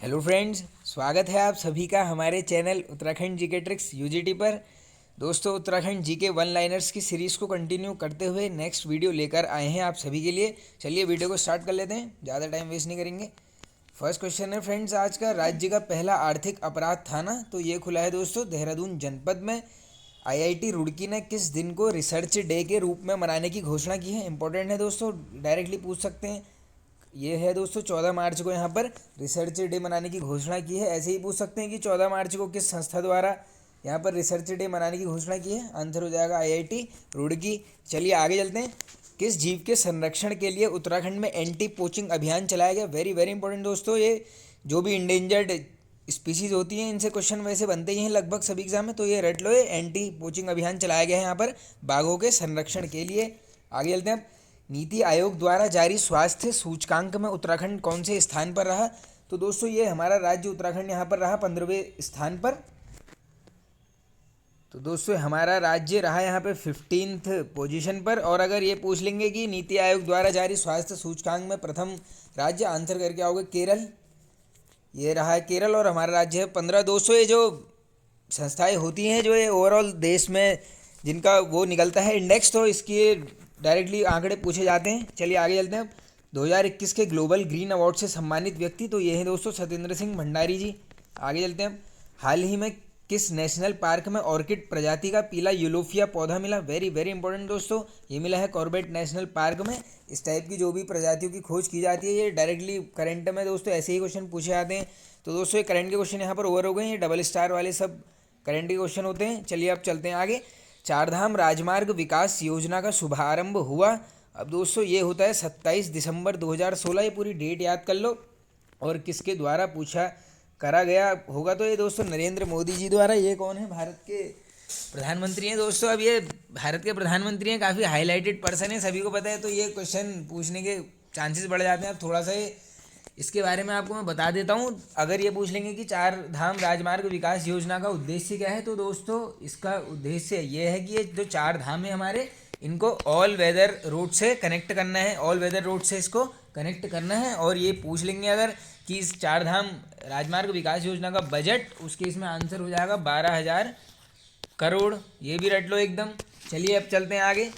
Hello friends, स्वागत है आप सभी का हमारे channel Uttarakhand GK tricks UGT पर। दोस्तों, उत्तराखंड जीके वन लाइनर्स की सीरीज़ को कंटिन्यू करते हुए नेक्स्ट वीडियो लेकर आए हैं आप सभी के लिए। चलिए वीडियो को स्टार्ट कर लेते हैं, ज़्यादा टाइम वेस्ट नहीं करेंगे। फर्स्ट क्वेश्चन है फ्रेंड्स आज का, राज्य का पहला आर्थिक अपराध थाना तो ये खुला है दोस्तों देहरादून जनपद में। आईआईटी रुड़की ने किस दिन को रिसर्च डे के रूप में मनाने की घोषणा की है? इंपॉर्टेंट है दोस्तों, डायरेक्टली पूछ सकते हैं। ये है दोस्तों 14 मार्च को यहाँ पर रिसर्च डे मनाने की घोषणा की है। ऐसे ही पूछ सकते हैं कि 14 मार्च को किस संस्था द्वारा यहाँ पर रिसर्च डे मनाने की घोषणा की है? आंसर हो जाएगा आईआईटी रुड़की। चलिए आगे चलते हैं। किस जीव के संरक्षण के लिए उत्तराखंड में एंटी पोचिंग अभियान चलाया गया? वेरी वेरी इंपॉर्टेंट दोस्तों, ये जो भी इंडेंजर्ड स्पीसीज होती हैं इनसे क्वेश्चन वैसे बनते ही हैं लगभग सभी एग्जाम में, तो ये रट लो, ये एंटी पोचिंग अभियान चलाया गया है यहाँ पर बाघों के संरक्षण के लिए। आगे चलते हैं। नीति आयोग द्वारा जारी स्वास्थ्य सूचकांक में उत्तराखंड कौन से स्थान पर रहा? तो दोस्तों ये हमारा राज्य उत्तराखंड यहाँ पर रहा 15वें स्थान पर। तो दोस्तों हमारा राज्य रहा यहाँ पे 15th पोजीशन पर। और अगर ये पूछ लेंगे कि नीति आयोग द्वारा जारी स्वास्थ्य सूचकांक में प्रथम राज्य, आंसर करके आओगे केरल। ये रहा है केरल और हमारा राज्य है 15। दोस्तों ये जो संस्थाएं होती हैं जो ये ओवरऑल देश में जिनका वो निकलता है इंडेक्स, तो इसकी डायरेक्टली आंकड़े पूछे जाते हैं। चलिए आगे चलते हैं। 2021 के ग्लोबल ग्रीन अवार्ड से सम्मानित व्यक्ति तो ये हैं दोस्तों सत्येंद्र सिंह भंडारी जी। आगे चलते हैं। हाल ही में किस नेशनल पार्क में ऑर्किड प्रजाति का पीला यूलोफिया पौधा मिला? वेरी वेरी इंपॉर्टेंट दोस्तों, ये मिला है कॉर्बेट नेशनल पार्क में। इस टाइप की जो भी प्रजातियों की खोज की जाती है ये डायरेक्टली करंट में दोस्तों ऐसे ही क्वेश्चन पूछे जाते हैं। तो दोस्तों ये करंट के क्वेश्चन यहाँ पर ओवर हो गए हैं, ये डबल स्टार वाले सब करंट के क्वेश्चन होते हैं। चलिए अब चलते हैं आगे। चारधाम राजमार्ग विकास योजना का शुभारंभ हुआ? अब दोस्तों ये होता है 27 दिसंबर 2016। ये पूरी डेट याद कर लो। और किसके द्वारा पूछा करा गया होगा? तो ये दोस्तों नरेंद्र मोदी जी द्वारा। ये कौन है? भारत के प्रधानमंत्री हैं दोस्तों। अब ये भारत के प्रधानमंत्री हैं, काफ़ी हाईलाइटेड पर्सन है, सभी को पता है, तो ये क्वेश्चन पूछने के चांसेस बढ़ जाते हैं। अब थोड़ा सा इसके बारे में आपको मैं बता देता हूँ। अगर ये पूछ लेंगे कि चार धाम राजमार्ग विकास योजना का उद्देश्य क्या है, तो दोस्तों इसका उद्देश्य ये है कि ये जो चार धाम है हमारे, इनको ऑल वेदर रोड से कनेक्ट करना है। ऑल वेदर रोड से इसको कनेक्ट करना है। और ये पूछ लेंगे अगर कि इस चार धाम राजमार्ग विकास योजना का बजट, उसके इसमें आंसर हो जाएगा 12,000 करोड़। ये भी रट लो एकदम। चलिए अब चलते हैं आगे।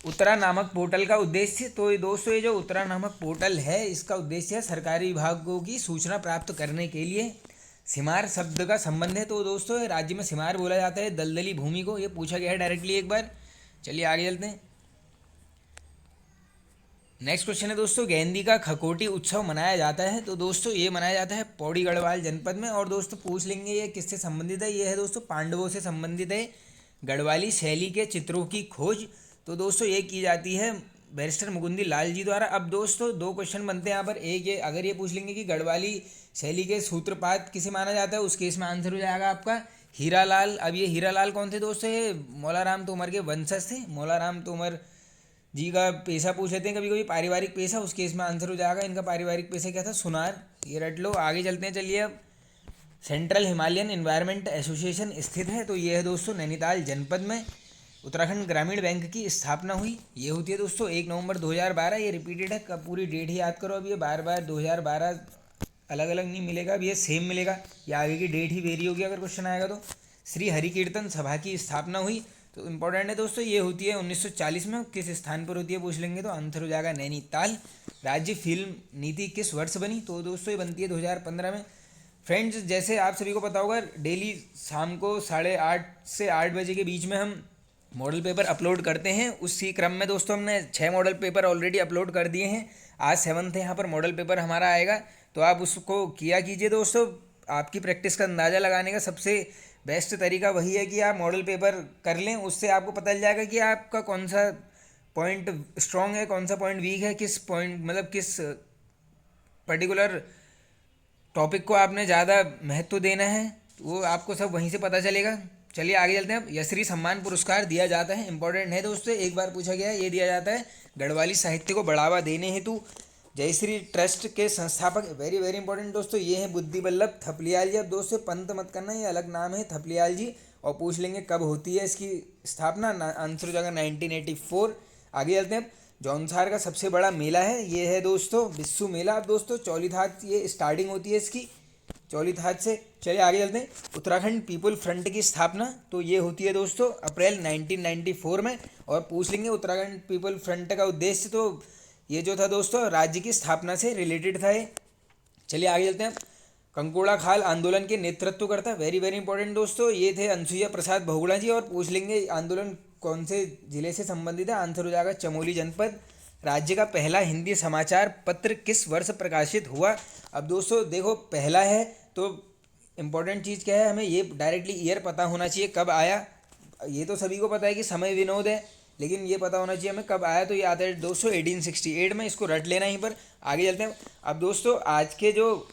उत्तरा नामक पोर्टल का उद्देश्य तो ये दोस्तों ये जो उत्तरा नामक पोर्टल है इसका उद्देश्य है सरकारी विभागों की सूचना प्राप्त करने के लिए। सिमार शब्द का संबंध है तो दोस्तों राज्य में सिमार बोला जाता है दलदली भूमि को। ये पूछा गया है डायरेक्टली एक बार। चलिए आगे चलते हैं। नेक्स्ट क्वेश्चन है दोस्तों, गेंदी का खकोटी उत्सव मनाया जाता है? तो दोस्तों ये मनाया जाता है पौड़ी गढ़वाल जनपद में। और दोस्तों पूछ लेंगे ये किससे संबंधित है? ये है दोस्तों पांडवों से संबंधित है। गढ़वाली शैली के चित्रों की खोज तो दोस्तों ये की जाती है बैरिस्टर मुकुंदी लाल जी द्वारा। अब दोस्तों दो क्वेश्चन बनते हैं यहाँ पर। एक ये अगर ये पूछ लेंगे कि गढ़वाली शैली के सूत्रपात किसे माना जाता है, उस केस में आंसर हो जाएगा आपका हीरालाल। अब ये हीरालाल कौन थे दोस्तों? ये मौलाराम तोमर के वंशज थे। मौलाराम तोमर जी का पेशा पूछ लेते हैं कभी कभी, पारिवारिक पेशा, उस केस में आंसर हो जाएगा इनका पारिवारिक पेशा क्या था? सुनार। ये रट लो। आगे चलते हैं। चलिए अब सेंट्रल हिमालयन एनवायरनमेंट एसोसिएशन स्थित है तो ये है दोस्तों नैनीताल जनपद में। उत्तराखंड ग्रामीण बैंक की स्थापना हुई, ये होती है दोस्तों 1 नवंबर 2012। ये रिपीटेड है, कब पूरी डेट ही याद करो। अब ये बार बार 2012 अलग अलग नहीं मिलेगा, अब ये सेम मिलेगा। ये आगे की डेट ही वेरी होगी अगर क्वेश्चन आएगा तो। श्री हरि कीर्तन सभा की स्थापना हुई तो इंपॉर्टेंट है दोस्तों, ये होती है 1940 में। किस स्थान पर होती है पूछ लेंगे तो आंसर हो जाएगा नैनीताल। राज्य फिल्म नीति किस वर्ष बनी? तो दोस्तों ये बनती है 2015 में। फ्रेंड्स जैसे आप सभी को पता होगा डेली शाम को 8:30 से 8 बजे के बीच में हम मॉडल पेपर अपलोड करते हैं। उसी क्रम में दोस्तों हमने 6 मॉडल पेपर ऑलरेडी अपलोड कर दिए हैं। आज 7th है यहाँ पर मॉडल पेपर हमारा आएगा, तो आप उसको किया कीजिए दोस्तों। आपकी प्रैक्टिस का अंदाज़ा लगाने का सबसे बेस्ट तरीका वही है कि आप मॉडल पेपर कर लें। उससे आपको पता चल जाएगा कि आपका कौन सा पॉइंट स्ट्रॉन्ग है, कौन सा पॉइंट वीक है, किस पॉइंट मतलब किस पर्टिकुलर टॉपिक को आपने ज़्यादा महत्व देना है, वो आपको सब वहीं से पता चलेगा। चलिए आगे चलते हैं। अब यश्री सम्मान पुरस्कार दिया जाता है, इंपॉर्टेंट है दोस्तों, एक बार पूछा गया है। ये दिया जाता है गढ़वाली साहित्य को बढ़ावा देने हेतु। जयश्री ट्रस्ट के संस्थापक, वेरी वेरी इंपॉर्टेंट दोस्तों, ये हैं बुद्धि बल्लभ थपलियाल जी। अब दोस्तों पंत मत करना, ये अलग नाम है थपलियाल जी। और पूछ लेंगे कब होती है इसकी स्थापना, आंसर हो जाएगा 1984। आगे चलते हैं। जौनसार का सबसे बड़ा मेला है, ये है दोस्तों बिस्सू मेला। अब दोस्तों चौलीधात ये स्टार्टिंग होती है इसकी, चौलित हाथ से। चलिए आगे चलते हैं। उत्तराखंड पीपल फ्रंट की स्थापना तो ये होती है दोस्तों अप्रैल 1994 में। और पूछ लेंगे उत्तराखंड पीपल फ्रंट का उद्देश्य, तो ये जो था दोस्तों राज्य की स्थापना से रिलेटेड था ये। चलिए आगे चलते हैं। कंकोड़ा खाल आंदोलन के नेतृत्व करता, वेरी वेरी इंपॉर्टेंट दोस्तों, ये थे अनसुईया प्रसाद बहुगुणा जी। और पूछ लेंगे आंदोलन कौन से जिले से संबंधित है, आंसर हो जाएगा चमोली जनपद। राज्य का पहला हिंदी समाचार पत्र किस वर्ष प्रकाशित हुआ। अब दोस्तों देखो पहला है तो इम्पोर्टेंट चीज़ क्या है, हमें ये डायरेक्टली ईयर पता होना चाहिए कब आया। ये तो सभी को पता है कि समय विनोद है, लेकिन ये पता होना चाहिए हमें कब आया। तो ये आता है दोस्तों 1868 में, इसको रट लेना यहीं पर। आगे चलते हैं। अब दोस्तों आज के जो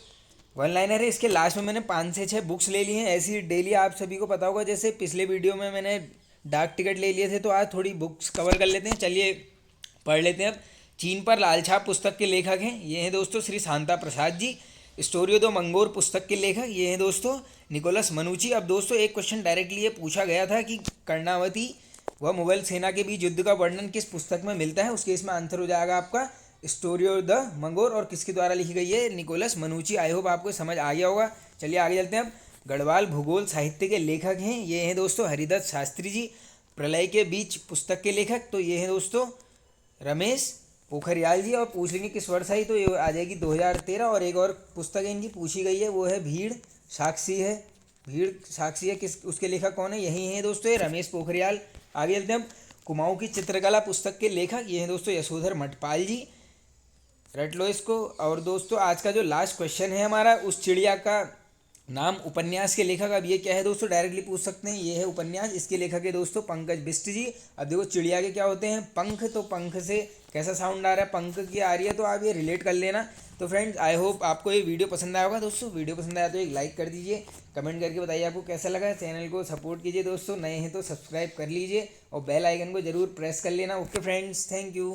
वन लाइनर है इसके लास्ट में मैंने 5 से 6 बुक्स ले ली हैं ऐसी डेली, आप सभी को पता होगा। जैसे पिछले वीडियो में मैंने डाक टिकट ले लिए थे, तो आज थोड़ी बुक्स कवर कर लेते हैं। चलिए पढ़ लेते हैं अब। चीन पर लाल छाप पुस्तक के लेखक हैं, ये हैं दोस्तों श्री शांता प्रसाद जी। स्टोरियो दो मंगोर पुस्तक के लेखक ये हैं दोस्तों निकोलस मनुची। अब दोस्तों एक क्वेश्चन डायरेक्टली ये पूछा गया था कि कर्णावती व मुगल सेना के बीच युद्ध का वर्णन किस पुस्तक में मिलता है, उसके इसमें आंसर हो जाएगा आपका स्टोरियो द मंगोर। और किसके द्वारा लिखी गई है, निकोलस मनुची। आई होप आपको समझ आ गया होगा। चलिए आगे चलते हैं अब। गढ़वाल भूगोल साहित्य के लेखक हैं, ये हैं दोस्तों हरिदत्त शास्त्री जी। प्रलय के बीच पुस्तक के लेखक तो ये हैं दोस्तों रमेश पोखरियाल जी। और पूछ लेंगे किस वर्ष आई, तो ये आ जाएगी 2013। और एक और पुस्तक है इनकी पूछी गई है, वो है भीड़ साक्षी है। भीड़ साक्षी है, किस उसके लेखक कौन है, यही है दोस्तों ये रमेश पोखरियाल। आगे चलते हैं। कुमाऊं की चित्रकला पुस्तक के लेखक ये हैं दोस्तों यशोधर मठपाल जी, रट लो इसको। और दोस्तों आज का जो लास्ट क्वेश्चन है हमारा, उस चिड़िया का नाम उपन्यास के लेखक, अब ये क्या है दोस्तों डायरेक्टली पूछ सकते हैं, ये है उपन्यास, इसके लेखक है दोस्तों पंकज बिष्ट जी। अब देखो चिड़िया के क्या होते हैं, पंख, तो पंख से कैसा साउंड आ रहा है, पंख की आ रही है, तो आप ये रिलेट कर लेना। तो फ्रेंड्स आई होप आपको ये वीडियो पसंद आया होगा दोस्तों। वीडियो पसंद आया तो एक लाइक कर दीजिए, कमेंट करके बताइए आपको कैसा लगा। चैनल को सपोर्ट कीजिए दोस्तों, नए हैं तो सब्सक्राइब कर लीजिए और बेल आइकन को जरूर प्रेस कर लेना। Okay friends, thank you.